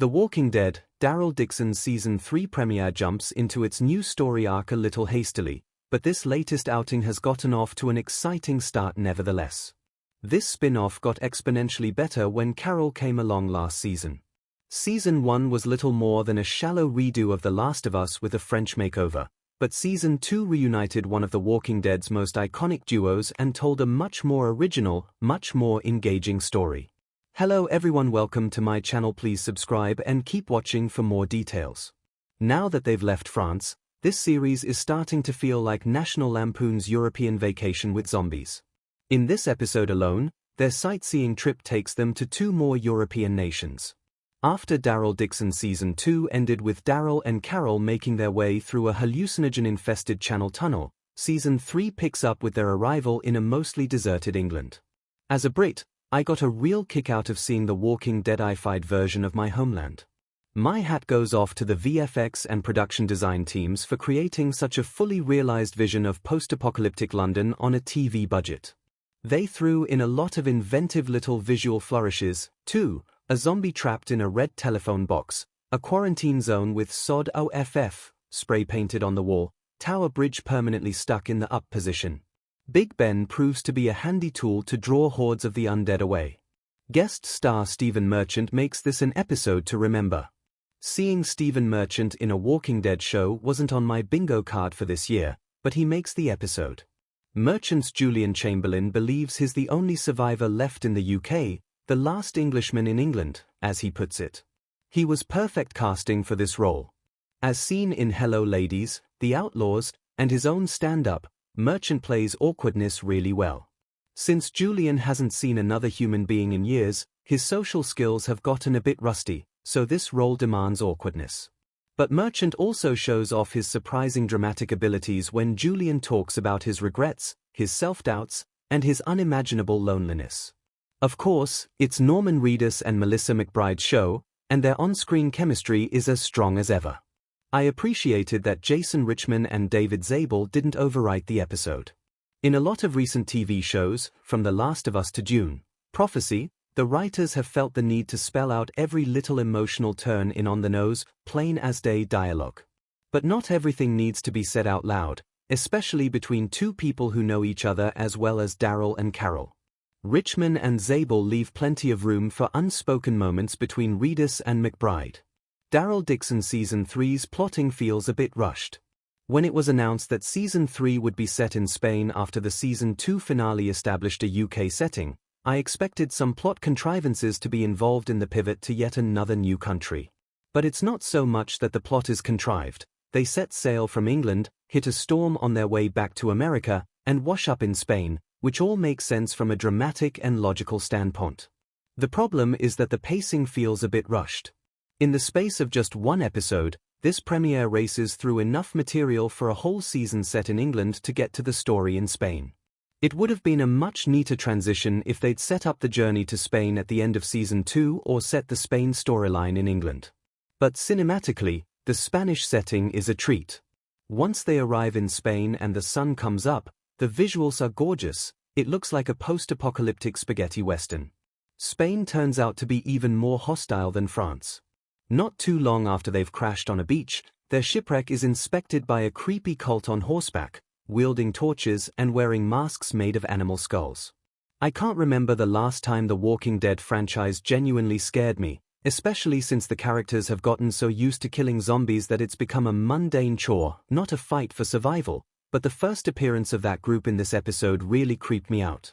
The Walking Dead, Daryl Dixon's Season 3 premiere jumps into its new story arc a little hastily, but this latest outing has gotten off to an exciting start nevertheless. This spin-off got exponentially better when Carol came along last season. Season 1 was little more than a shallow redo of The Last of Us with a French makeover, but Season 2 reunited one of The Walking Dead's most iconic duos and told a much more original, much more engaging story. Hello everyone, welcome to my channel. Please subscribe and keep watching for more details. Now that they've left France, this series is starting to feel like National Lampoon's European Vacation with zombies. In this episode alone, their sightseeing trip takes them to 2 more European nations. After Daryl Dixon Season 2 ended with Daryl and Carol making their way through a hallucinogen-infested Channel tunnel, Season 3 picks up with their arrival in a mostly deserted England. As a Brit, I got a real kick out of seeing the Walking Dead-ified version of my homeland. My hat goes off to the VFX and production design teams for creating such a fully realized vision of post-apocalyptic London on a TV budget. They threw in a lot of inventive little visual flourishes, too: a zombie trapped in a red telephone box, a quarantine zone with SOD OFF spray-painted on the wall, tower bridge permanently stuck in the up position. Big Ben proves to be a handy tool to draw hordes of the undead away. Guest star Stephen Merchant makes this an episode to remember. Seeing Stephen Merchant in a Walking Dead show wasn't on my bingo card for this year, but he makes the episode. Merchant's Julian Chamberlain believes he's the only survivor left in the UK, the last Englishman in England, as he puts it. He was perfect casting for this role. As seen in Hello Ladies, The Outlaws, and his own stand-up, Merchant plays awkwardness really well. Since Julian hasn't seen another human being in years, his social skills have gotten a bit rusty, so this role demands awkwardness. But Merchant also shows off his surprising dramatic abilities when Julian talks about his regrets, his self-doubts, and his unimaginable loneliness. Of course, it's Norman Reedus and Melissa McBride's show, and their on-screen chemistry is as strong as ever. I appreciated that Jason Richman and David Zabel didn't overwrite the episode. In a lot of recent TV shows, from The Last of Us to Dune, Prophecy, the writers have felt the need to spell out every little emotional turn in on-the-nose, plain-as-day dialogue. But not everything needs to be said out loud, especially between 2 people who know each other as well as Daryl and Carol. Richman and Zabel leave plenty of room for unspoken moments between Reedus and McBride. Daryl Dixon Season 3's plotting feels a bit rushed. When it was announced that Season 3 would be set in Spain after the Season 2 finale established a UK setting, I expected some plot contrivances to be involved in the pivot to yet another new country. But it's not so much that the plot is contrived. They set sail from England, hit a storm on their way back to America, and wash up in Spain, which all makes sense from a dramatic and logical standpoint. The problem is that the pacing feels a bit rushed. In the space of just 1 episode, this premiere races through enough material for a whole season set in England to get to the story in Spain. It would have been a much neater transition if they'd set up the journey to Spain at the end of Season 2 or set the Spain storyline in England. But cinematically, the Spanish setting is a treat. Once they arrive in Spain and the sun comes up, the visuals are gorgeous. It looks like a post-apocalyptic spaghetti western. Spain turns out to be even more hostile than France. Not too long after they've crashed on a beach, their shipwreck is inspected by a creepy cult on horseback, wielding torches and wearing masks made of animal skulls. I can't remember the last time the Walking Dead franchise genuinely scared me, especially since the characters have gotten so used to killing zombies that it's become a mundane chore, not a fight for survival, but the first appearance of that group in this episode really creeped me out.